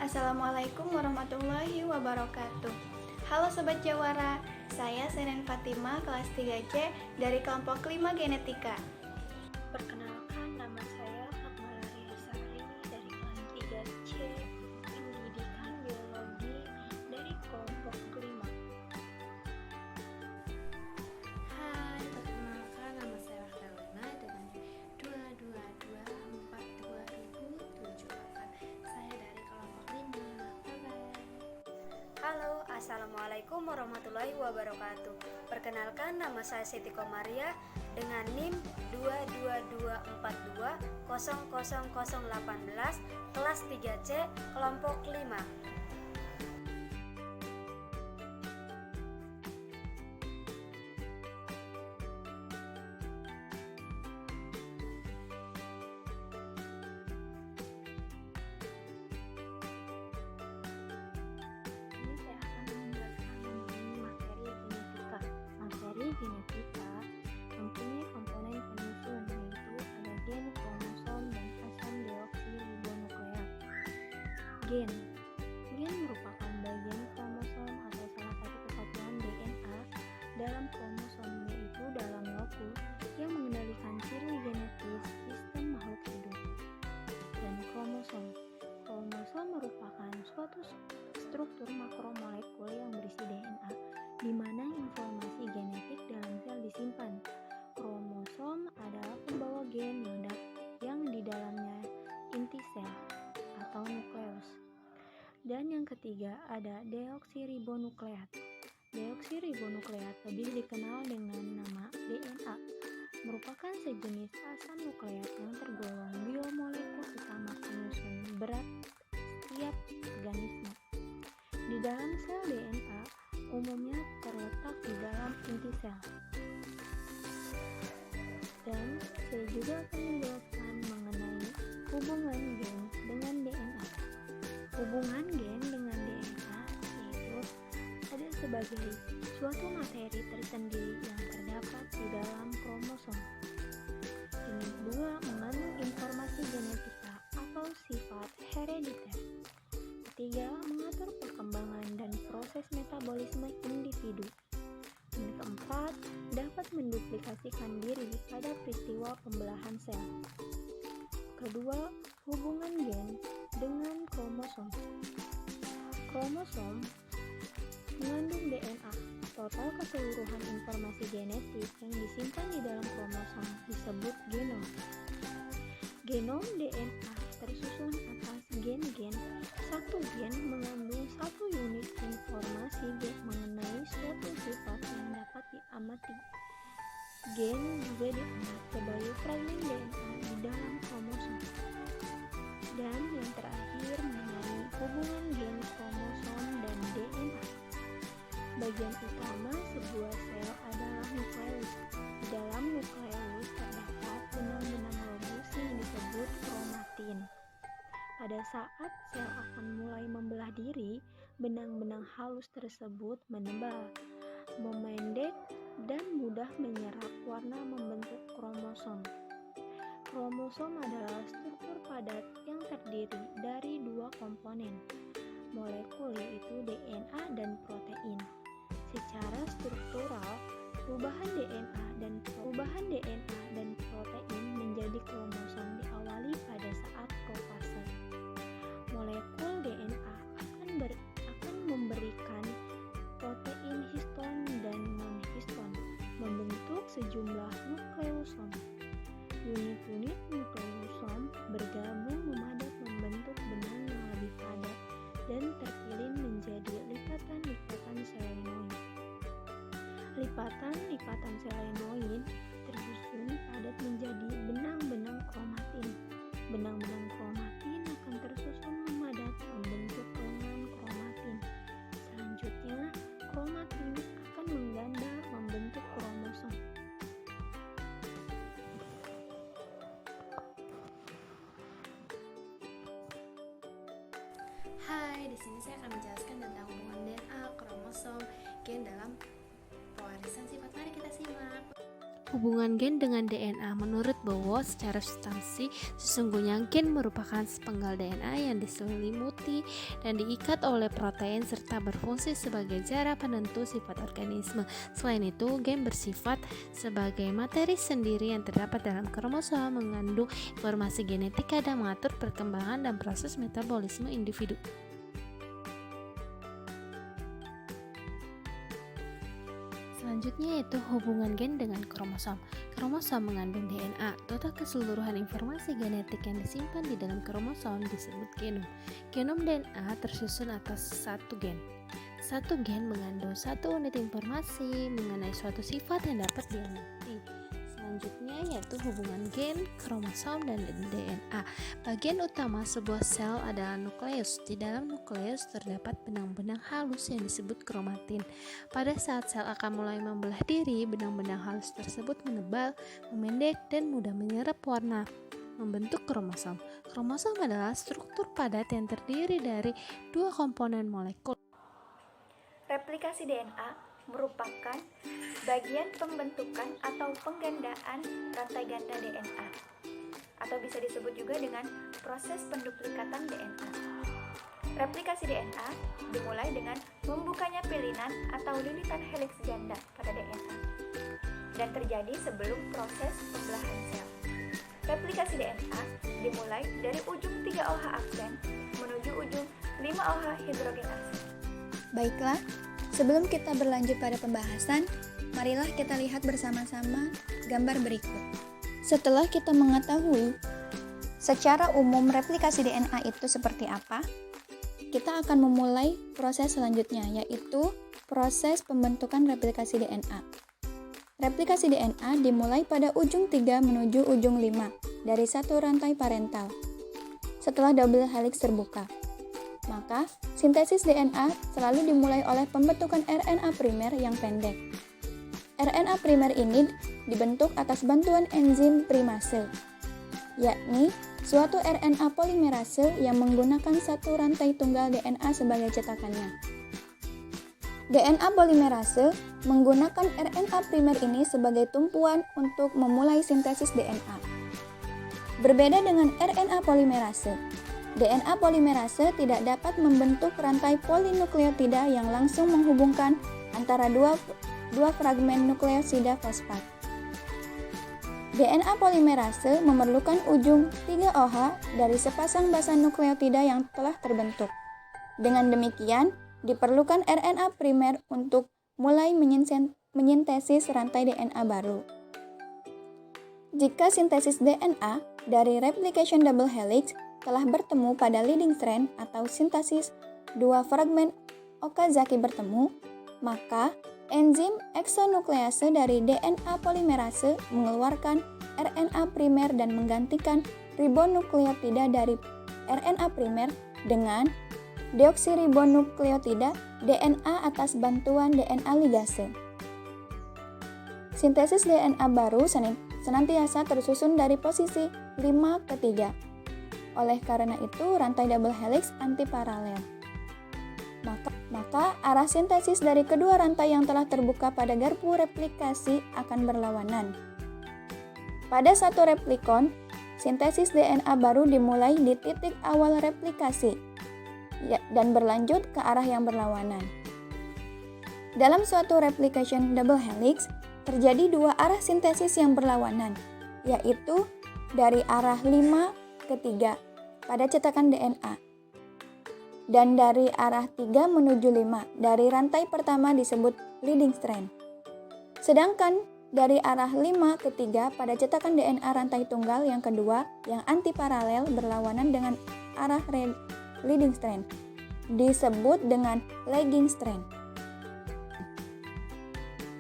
Assalamualaikum warahmatullahi wabarakatuh. Halo Sobat Jawara, saya Senen Fatima kelas 3C dari kelompok 5 Genetika. Perkenalkan, nama saya Akmal Sari dari kelas 3C Pendidikan Biologi dari kelompok 5. Hai, perkenalkan nama saya Rahdelina dengan 2224278. Saya dari kelompok 5. Bye-bye. Halo, Assalamualaikum warahmatullahi wabarakatuh. Perkenalkan, nama saya Siti Komaria dengan NIM 22242000018 kelas 3C kelompok 5. Ini saya akan menjelaskan mengenai materi genetika. Materi genetika mempunyai komponen penyusun, yaitu ada gen, kromosom, dan asam deoksiribonukleat. Gen merupakan bagian kromosom atau salah satu kesatuan DNA dalam kromosom, yaitu dalam lokus yang mengendalikan ciri genetis sistem makhluk hidup. Dan kromosom merupakan suatu struktur makromolekul yang berisi DNA, di mana informasi genetik dalam sel disimpan. Kromosom adalah pembawa gen yang di dalamnya inti sel atau nukleus. Dan yang ketiga ada deoksiribonukleat. Deoksiribonukleat lebih dikenal dengan nama DNA, merupakan sejenis asam nukleat yang tergolong biomolekul utama penyusun berat setiap organisme. Di dalam sel DNA umumnya terletak di dalam inti sel. Dan saya juga akan menjelaskan mengenai hubungan gen dengan DNA. Hubungan gen dengan DNA yaitu ada sebagai suatu materi tersendiri yang terdapat di dalam kromosom. Jenis 2 mengandung informasi genetika atau sifat herediter. Ketiga, mengatur perkembangan dan proses metabolisme individu. Dan keempat, dapat menduplikasikan diri pada peristiwa pembelahan sel. Kedua, hubungan gen dengan kromosom. Kromosom mengandung DNA. Total keseluruhan informasi genetik yang disimpan di dalam kromosom disebut genom. Genom DNA tersusun atas gen-gen. Satu gen mengandung satu unit informasi mengenai suatu sifat yang dapat diamati. Gen juga dianggap sebagai fragmen DNA di dalam kromosom. Dan yang terakhir mengenai hubungan gen, kromosom, dan DNA. Bagian utama sebuah sel adalah nukleus. Di dalam nukleus terdapat benang-benang lobus yang disebut kromatin. Pada saat sel akan mulai membelah diri, benang-benang halus tersebut menebal, memendek, dan mudah menyerap warna membentuk kromosom. Kromosom adalah struktur padat yang terdiri dari 2 komponen molekul, yaitu DNA dan protein. Secara struktural, perubahan DNA dan protein menjadi kromosom diawali pada saat profase. Molekul DNA akan memberikan protein histon dan non-histon, membentuk sejumlah nukleusom. Unit-unit nukleusom bergabung memadat membentuk benang yang lebih padat dan terpilih menjadi lipatan-lipatan selenoid. Lipatan-lipatan selenoid tersusun padat menjadi benang-benang kromatin. Benang-benang kromatin akan tersusun memadat membentuk lengan kromatin. Selanjutnya, kromatin akan mengganda membentuk kromosom. Hai, di sini saya akan menjelaskan tentang hubungan DNA, kromosom, gen dalam pewarisan sifat. Mari kita simak. Hubungan gen dengan DNA. Menurut Bowo, secara substansi, sesungguhnya gen merupakan sepenggal DNA yang diselimuti dan diikat oleh protein serta berfungsi sebagai zat penentu sifat organisme. Selain itu, gen bersifat sebagai materi sendiri yang terdapat dalam kromosom, mengandung informasi genetika dan mengatur perkembangan dan proses metabolisme individu. Selanjutnya yaitu hubungan gen dengan kromosom. Kromosom mengandung DNA. Total keseluruhan informasi genetik yang disimpan di dalam kromosom disebut genom. Genom DNA tersusun atas satu gen. Satu gen mengandung satu unit informasi mengenai suatu sifat yang dapat diamati. Selanjutnya yaitu hubungan gen, kromosom, dan DNA. Bagian utama sebuah sel adalah nukleus. Di dalam nukleus terdapat benang-benang halus yang disebut kromatin. Pada saat sel akan mulai membelah diri, benang-benang halus tersebut menebal, memendek, dan mudah menyerap warna, membentuk kromosom. Kromosom adalah struktur padat yang terdiri dari dua komponen molekul. Replikasi DNA merupakan bagian pembentukan atau penggandaan rantai ganda DNA, atau bisa disebut juga dengan proses penduplikatan DNA. Replikasi DNA dimulai dengan membukanya pilihan atau lilitan heliks ganda pada DNA, dan terjadi sebelum proses pembelahan sel. Replikasi DNA dimulai dari ujung 3-OH aksen menuju ujung 5-OH hidrogenase. Baiklah, sebelum kita berlanjut pada pembahasan, marilah kita lihat bersama-sama gambar berikut. Setelah kita mengetahui secara umum replikasi DNA itu seperti apa, kita akan memulai proses selanjutnya, yaitu proses pembentukan replikasi DNA. Replikasi DNA dimulai pada ujung 3 menuju ujung 5 dari satu rantai parental. Setelah double helix terbuka, maka sintesis DNA selalu dimulai oleh pembentukan RNA primer yang pendek. RNA primer ini dibentuk atas bantuan enzim primase, yakni suatu RNA polimerase yang menggunakan satu rantai tunggal DNA sebagai cetakannya. DNA polimerase menggunakan RNA primer ini sebagai tumpuan untuk memulai sintesis DNA. Berbeda dengan RNA polimerase, DNA polimerase tidak dapat membentuk rantai polinukleotida yang langsung menghubungkan antara dua fragmen nukleosida fosfat. DNA polimerase memerlukan ujung 3-OH dari sepasang basa nukleotida yang telah terbentuk. Dengan demikian, diperlukan RNA primer untuk mulai menyintesis rantai DNA baru. Jika sintesis DNA dari replication double helix telah bertemu pada leading strand atau sintesis dua fragmen Okazaki bertemu, maka enzim exonuklease dari DNA polimerase mengeluarkan RNA primer dan menggantikan ribonukleotida dari RNA primer dengan deoksiribonukleotida DNA atas bantuan DNA ligase. Sintesis DNA baru senantiasa tersusun dari posisi 5 ke 3. Oleh karena itu, rantai double helix antiparalel. Maka arah sintesis dari kedua rantai yang telah terbuka pada garpu replikasi akan berlawanan. Pada satu replikon, sintesis DNA baru dimulai di titik awal replikasi dan berlanjut ke arah yang berlawanan. Dalam suatu replication double helix, terjadi dua arah sintesis yang berlawanan, yaitu dari arah 5 ke 3 pada cetakan DNA, dan dari arah 3 menuju 5 dari rantai pertama disebut leading strand. Sedangkan dari arah 5 ke 3 pada cetakan DNA rantai tunggal yang kedua yang antiparalel berlawanan dengan arah leading strand disebut dengan lagging strand.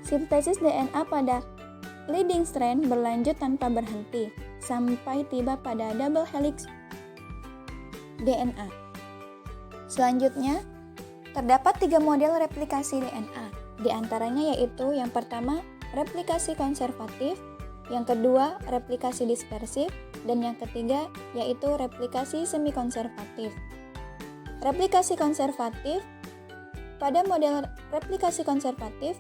Sintesis DNA pada leading strand berlanjut tanpa berhenti sampai tiba pada double helix DNA. Selanjutnya, terdapat 3 model replikasi DNA. Di antaranya yaitu yang pertama, replikasi konservatif, yang kedua, replikasi dispersif, dan yang ketiga yaitu replikasi semi-konservatif. Replikasi konservatif, pada model replikasi konservatif,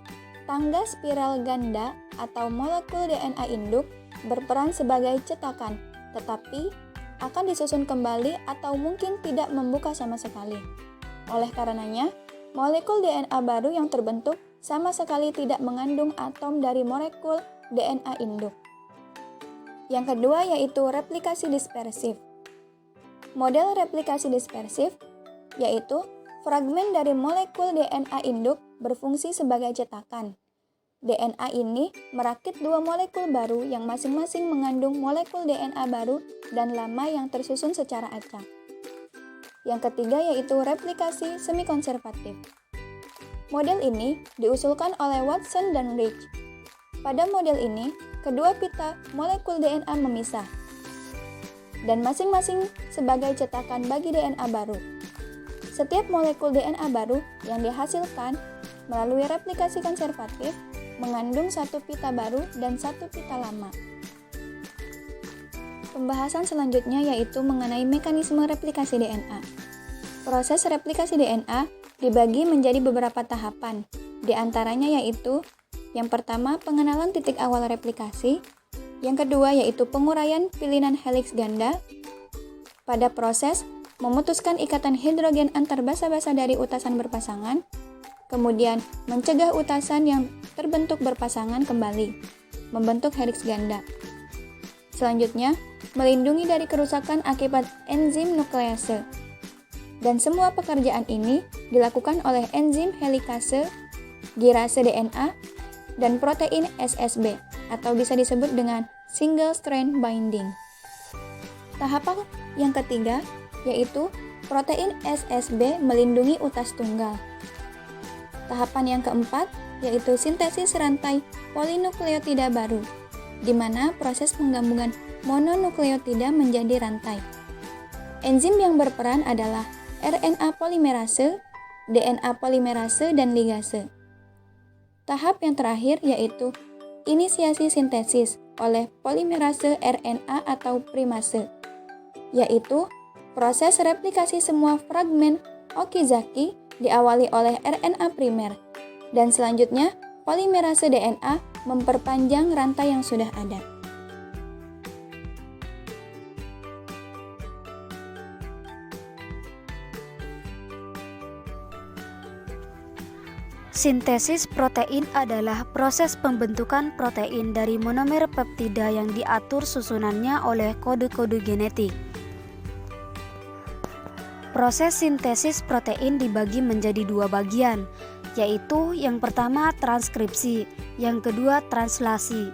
tangga spiral ganda atau molekul DNA induk berperan sebagai cetakan, tetapi akan disusun kembali atau mungkin tidak membuka sama sekali. Oleh karenanya, molekul DNA baru yang terbentuk sama sekali tidak mengandung atom dari molekul DNA induk. Yang kedua yaitu replikasi dispersif. Model replikasi dispersif yaitu fragmen dari molekul DNA induk berfungsi sebagai cetakan. DNA ini merakit dua molekul baru yang masing-masing mengandung molekul DNA baru dan lama yang tersusun secara acak. Yang ketiga yaitu replikasi semi-konservatif. Model ini diusulkan oleh Watson dan Rich. Pada model ini, kedua pita molekul DNA memisah dan masing-masing sebagai cetakan bagi DNA baru. Setiap molekul DNA baru yang dihasilkan melalui replikasi konservatif mengandung satu pita baru dan satu pita lama. Pembahasan selanjutnya yaitu mengenai mekanisme replikasi DNA. Proses replikasi DNA dibagi menjadi beberapa tahapan, di antaranya yaitu yang pertama pengenalan titik awal replikasi, yang kedua yaitu penguraian pilihan heliks ganda. Pada proses memutuskan ikatan hidrogen antar basa-basa dari utasan berpasangan, kemudian mencegah utasan yang terbentuk berpasangan kembali, membentuk heliks ganda. Selanjutnya, melindungi dari kerusakan akibat enzim nuklease. Dan semua pekerjaan ini dilakukan oleh enzim helikase, girase DNA, dan protein SSB, atau bisa disebut dengan single strand binding. Tahapan yang ketiga yaitu protein SSB melindungi utas tunggal. Tahapan yang keempat yaitu sintesis rantai polinukleotida baru, di mana proses penggabungan mononukleotida menjadi rantai. Enzim yang berperan adalah RNA polimerase, DNA polimerase, dan ligase. Tahap yang terakhir yaitu inisiasi sintesis oleh polimerase RNA atau primase, yaitu proses replikasi semua fragmen Okizaki diawali oleh RNA primer, dan selanjutnya polimerase DNA memperpanjang rantai yang sudah ada. Sintesis protein adalah proses pembentukan protein dari monomer peptida yang diatur susunannya oleh kode-kode genetik. Proses sintesis protein dibagi menjadi dua bagian, yaitu yang pertama transkripsi, yang kedua translasi.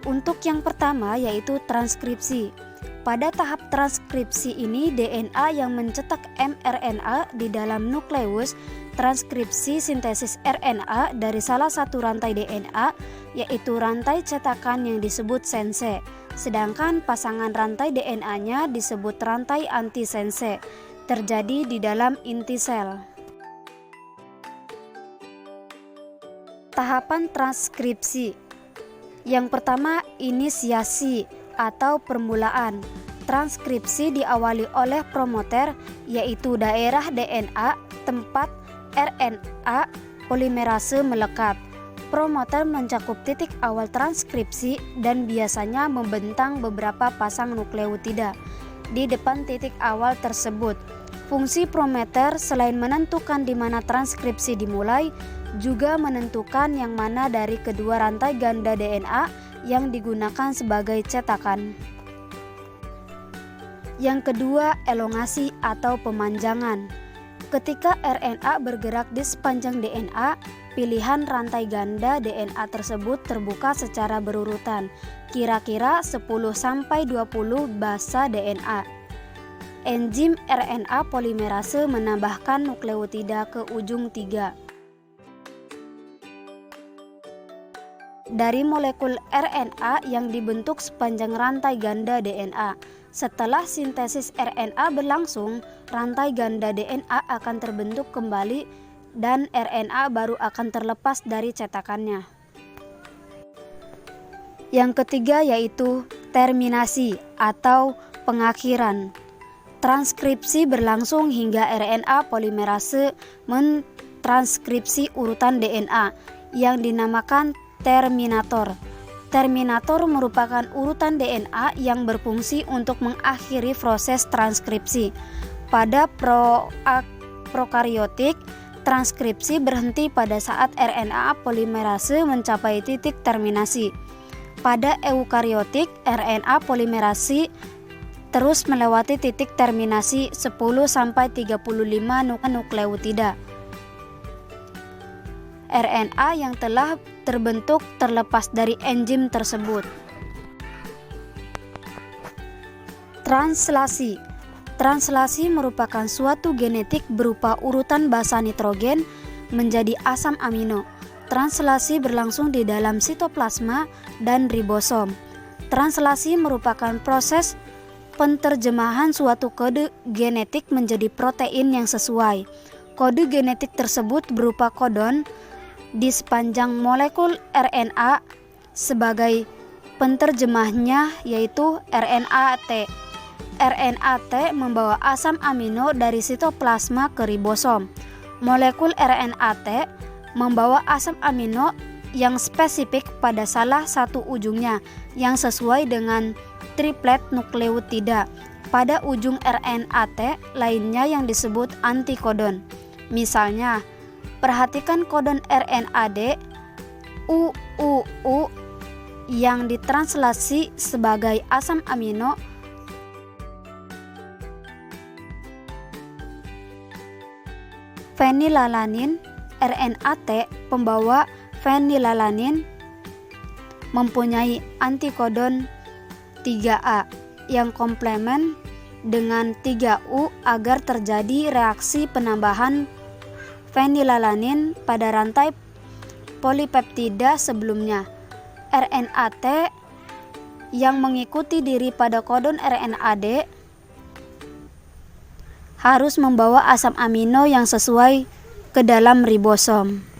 Untuk yang pertama yaitu transkripsi. Pada tahap transkripsi ini DNA yang mencetak mRNA di dalam nukleus transkripsi sintesis RNA dari salah satu rantai DNA, yaitu rantai cetakan yang disebut sense. Sedangkan pasangan rantai DNA-nya disebut rantai antisense, terjadi di dalam inti sel. Tahapan transkripsi. Yang pertama, inisiasi atau permulaan. Transkripsi diawali oleh promoter, yaitu daerah DNA tempat RNA polimerase melekat. Promoter mencakup titik awal transkripsi dan biasanya membentang beberapa pasang nukleotida di depan titik awal tersebut. Fungsi promoter selain menentukan di mana transkripsi dimulai, juga menentukan yang mana dari kedua rantai ganda DNA yang digunakan sebagai cetakan. Yang kedua, elongasi atau pemanjangan. Ketika RNA bergerak di sepanjang DNA, pilihan rantai ganda DNA tersebut terbuka secara berurutan, kira-kira 10-20 basa DNA. Enzim RNA polimerase menambahkan nukleotida ke ujung 3. Dari molekul RNA yang dibentuk sepanjang rantai ganda DNA. Setelah sintesis RNA berlangsung, rantai ganda DNA akan terbentuk kembali dan RNA baru akan terlepas dari cetakannya. Yang ketiga yaitu terminasi atau pengakhiran. Transkripsi berlangsung hingga RNA polimerase mentranskripsi urutan DNA yang dinamakan terminator. Terminator merupakan urutan DNA yang berfungsi untuk mengakhiri proses transkripsi. Pada prokariotik, transkripsi berhenti pada saat RNA polimerase mencapai titik terminasi. Pada eukariotik, RNA polimerase terus melewati titik terminasi 10-35 nukleotida RNA yang telah terbentuk terlepas dari enzim tersebut. Translasi. Translasi merupakan suatu genetik berupa urutan basa nitrogen menjadi asam amino. Translasi berlangsung di dalam sitoplasma dan ribosom. Translasi merupakan proses penterjemahan suatu kode genetik menjadi protein yang sesuai. Kode genetik tersebut berupa kodon di sepanjang molekul RNA, sebagai penterjemahnya yaitu RNA-T. RNA-T membawa asam amino dari sitoplasma ke ribosom. Molekul RNA-T membawa asam amino yang spesifik pada salah satu ujungnya yang sesuai dengan triplet nukleotida. Pada ujung RNA-T lainnya yang disebut antikodon. Misalnya, perhatikan kodon RNA-D UUU yang ditranslasi sebagai asam amino fenilalanin. RNA-T pembawa fenilalanin mempunyai antikodon 3A yang komplemen dengan 3U agar terjadi reaksi penambahan fenilalanin pada rantai polipeptida sebelumnya. RNA-T yang mengikuti diri pada kodon RNA-D harus membawa asam amino yang sesuai ke dalam ribosom.